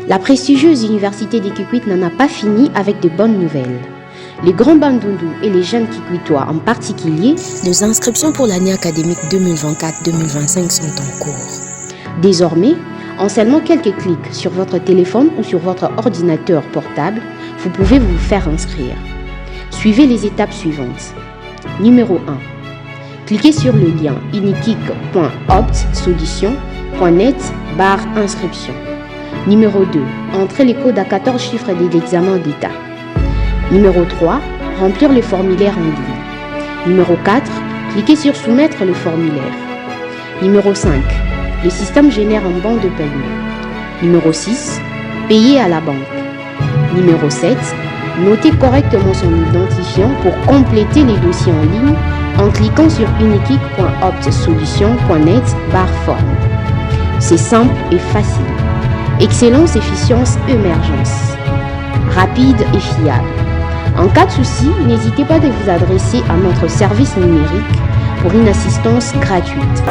La prestigieuse université des Kikwit n'en a pas fini avec de bonnes nouvelles. Les grands Bandundu et les jeunes Kikwitois en particulier, les inscriptions pour l'année académique 2024-2025 sont en cours. Désormais, en seulement quelques clics sur votre téléphone ou sur votre ordinateur portable, vous pouvez vous faire inscrire. Suivez les étapes suivantes. Numéro 1. Cliquez sur le lien inikik.optsolution.net/inscription. Numéro 2. Entrez les codes à 14 chiffres de l'examen d'État. Numéro 3. Remplir le formulaire en ligne. Numéro 4. Cliquez sur soumettre le formulaire. Numéro 5. Le système génère un bon de paiement. Numéro 6. Payer à la banque. Numéro 7. Notez correctement son identifiant pour compléter les dossiers en ligne en cliquant sur inikik.optsolution.net/forme. C'est simple et facile. Excellence, efficience, émergence. Rapide et fiable. En cas de souci, n'hésitez pas de vous adresser à notre service numérique pour une assistance gratuite.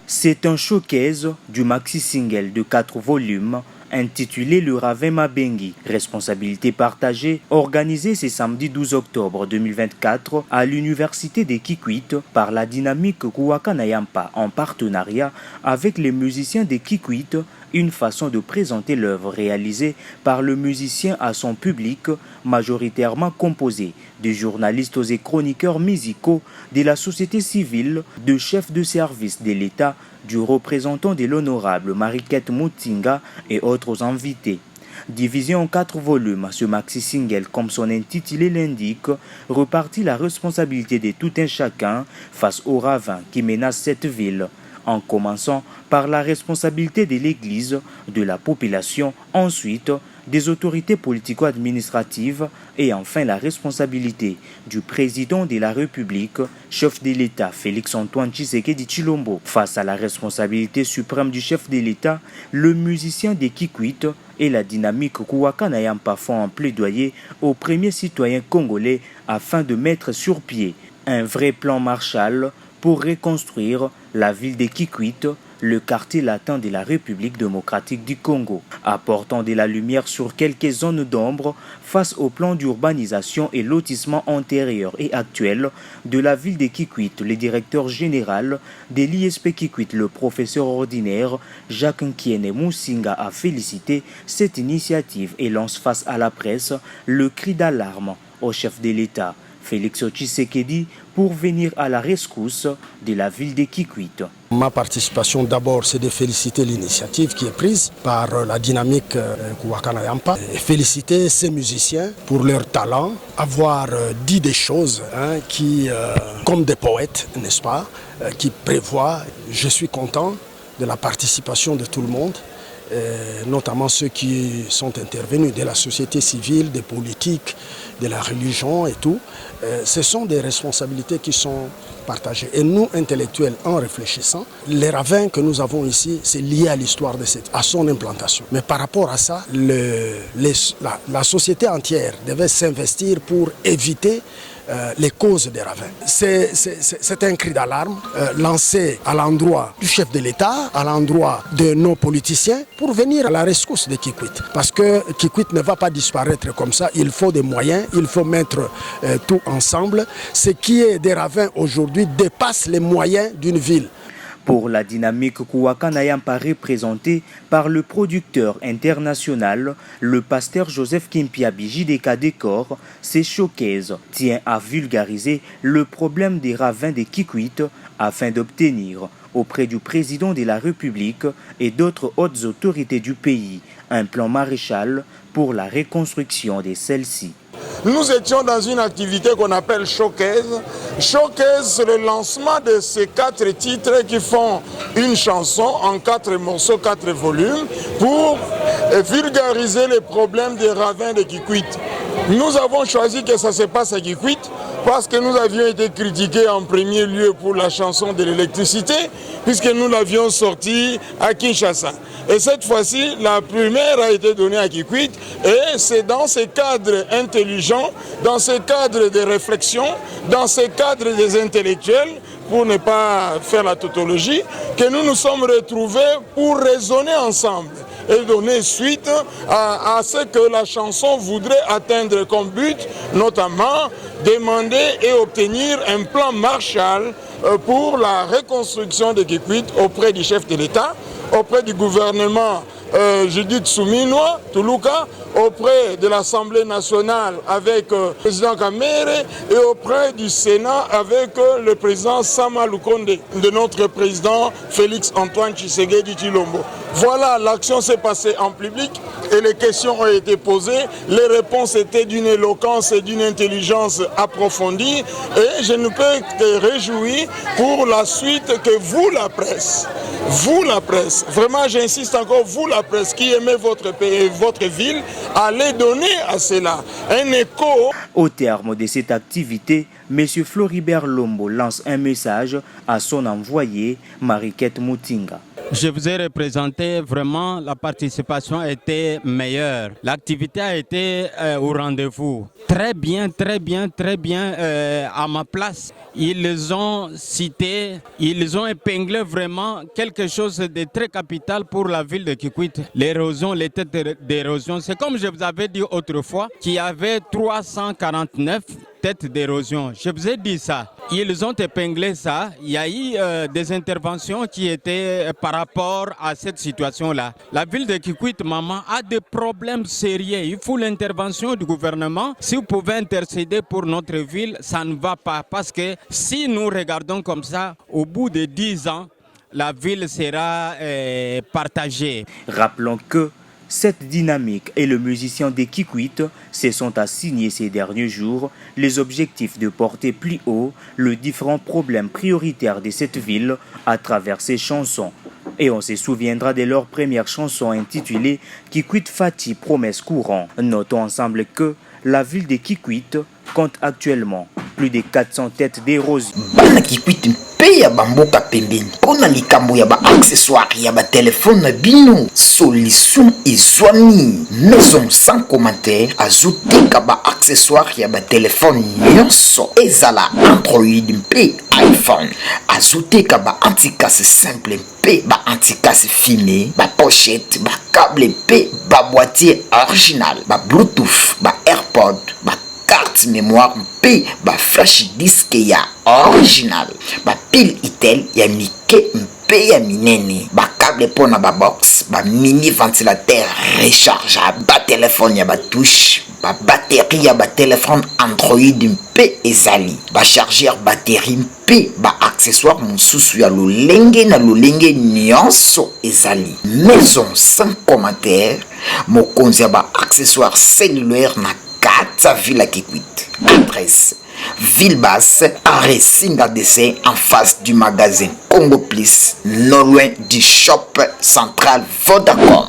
C'est un showcase du maxi-single de 4 volumes intitulé Le Ravin Mabengi, responsabilité partagée, organisé ce samedi 12 octobre 2024 à l'université des Kikwit par la dynamique Kuwakanayampa en partenariat avec les musiciens des Kikwit, une façon de présenter l'œuvre réalisée par le musicien à son public, majoritairement composé de journalistes et chroniqueurs musicaux, de la société civile, de chefs de service de l'État, du représentant de l'honorable Mariquette Moutinga et autres invités. Divisé en 4 volumes, ce maxi-single, comme son intitulé l'indique, repartit la responsabilité de tout un chacun face aux ravins qui menacent cette ville, en commençant par la responsabilité de l'Église, de la population, ensuite des autorités politico-administratives et enfin la responsabilité du président de la République, chef de l'État Félix-Antoine Tshisekedi Tshilombo. Face à la responsabilité suprême du chef de l'État, le musicien des Kikwit et la dynamique Kuwakanayampa font un plaidoyer aux premiers citoyens congolais afin de mettre sur pied un vrai plan Marshall pour reconstruire la ville de Kikwit, le quartier latin de la République démocratique du Congo, apportant de la lumière sur quelques zones d'ombre face au plan d'urbanisation et lotissement antérieur et actuel de la ville de Kikwit. Le directeur général de l'ISP Kikwit, le professeur ordinaire Jacques Nkiene Musinga, a félicité cette initiative et lance face à la presse le cri d'alarme au chef de l'État, Félix Tshisekedi, pour venir à la rescousse de la ville de Kikwit. Ma participation d'abord, c'est de féliciter l'initiative qui est prise par la dynamique Kuwakanayampa et féliciter ces musiciens pour leur talent, avoir dit des choses qui, comme des poètes, n'est-ce pas, qui prévoient. Je suis content de la participation de tout le monde, notamment ceux qui sont intervenus de la société civile, des politiques, de la religion et tout. Ce sont des responsabilités qui sont partagées. Et nous, intellectuels, en réfléchissant, les ravins que nous avons ici, c'est lié à l'histoire à son implantation. Mais par rapport à ça, la société entière devait s'investir pour éviter les causes des ravins. C'est un cri d'alarme lancé à l'endroit du chef de l'État, à l'endroit de nos politiciens, pour venir à la rescousse de Kikwit. Parce que Kikwit ne va pas disparaître comme ça, il faut des moyens, il faut mettre tout ensemble. Ce qui est des ravins aujourd'hui dépasse les moyens d'une ville. Pour la dynamique Kuwakanayampa représentée par le producteur international, le pasteur Joseph Kimpiabi JDK Décor, ces showcases tient à vulgariser le problème des ravins des Kikwit afin d'obtenir auprès du président de la République et d'autres hautes autorités du pays un plan Maréchal pour la reconstruction de celles-ci. Nous étions dans une activité qu'on appelle Showcase. Showcase, c'est le lancement de ces 4 titres qui font une chanson en 4 morceaux, 4 volumes, pour vulgariser les problèmes des ravins de Kikwit. Nous avons choisi que ça se passe à Kikwit parce que nous avions été critiqués en premier lieu pour la chanson de l'électricité, puisque nous l'avions sorti à Kinshasa. Et cette fois-ci, la première a été donnée à Kikwit, et c'est dans ces cadres intelligents, dans ces cadres de réflexion, dans ces cadres des intellectuels, pour ne pas faire la tautologie, que nous nous sommes retrouvés pour raisonner ensemble et donner suite à ce que la chanson voudrait atteindre comme but, notamment demander et obtenir un plan Marshall pour la reconstruction de Kikwit auprès du chef de l'État, auprès du gouvernement Judith Suminwa, Tuluka, auprès de l'Assemblée nationale avec le président Kamere et auprès du Sénat avec le président Sama Lukonde, de notre président Félix Antoine Tshisekedi Tshilombo. Voilà, l'action s'est passée en public et les questions ont été posées. Les réponses étaient d'une éloquence et d'une intelligence approfondie et je ne peux que réjouir pour la suite que vous, la presse, vraiment j'insiste encore, vous la presse qui aimez votre pays, votre ville, allez donner à cela un écho. Au terme de cette activité, M. Floribert Lombo lance un message à son envoyé, Mariquette Moutinga. Je vous ai représenté, vraiment la participation a été meilleure. L'activité a été au rendez-vous. Très bien à ma place. Ils ont cité, ils ont épinglé vraiment quelque chose de très capital pour la ville de Kikwit. L'érosion, les têtes d'érosion. C'est comme je vous avais dit autrefois, qu'il y avait 349 têtes d'érosion. Je vous ai dit ça. Ils ont épinglé ça. Il y a eu des interventions qui étaient par rapport à cette situation-là. La ville de Kikwit, maman, a des problèmes sérieux. Il faut l'intervention du gouvernement. Si vous pouvez intercéder pour notre ville, ça ne va pas. Parce que si nous regardons comme ça, au bout de 10 ans, la ville sera partagée. Rappelons que cette dynamique et le musicien de Kikwit se sont assignés ces derniers jours les objectifs de porter plus haut les différents problèmes prioritaires de cette ville à travers ses chansons. Et on se souviendra de leur première chanson intitulée Kikwit Fati, promesse courant. Notons ensemble que la ville de Kikwit compte actuellement plus de 400 têtes d'érosion. Bana Kikwit mpe ya bamboka pembeni pona likambo ya ba accessoire ya ba téléphone na bino solution ezwami maison sans commentaire azoteka ba accessoire ya ba téléphone nyonso ezala Android mpe iPhone azoteka ba anticasse simple mpe ba anticasse fumé ba pochette ba câble mpe ba boîtier original ba Bluetooth ba AirPod ba carte mémoire mpe ba flash disk ya original ba pile itel ya mike mpe ya minene ba câble pona ba box ba mini ventilateur rechargeable ba téléphone ya ba touche ba batterie ya ba téléphone Android mpe ezali ba chargeur batterie mpe ba accessoire mosusu ya lolenge na lolenge nyonso ezali maison sans commentaire mokonzi ya ba accessoire cellulaire na Kata Villa Kikwit. Adresse Ville Basse, arrêt Singa DC en face du magasin Congo Plus, non loin du shop central Vodacom.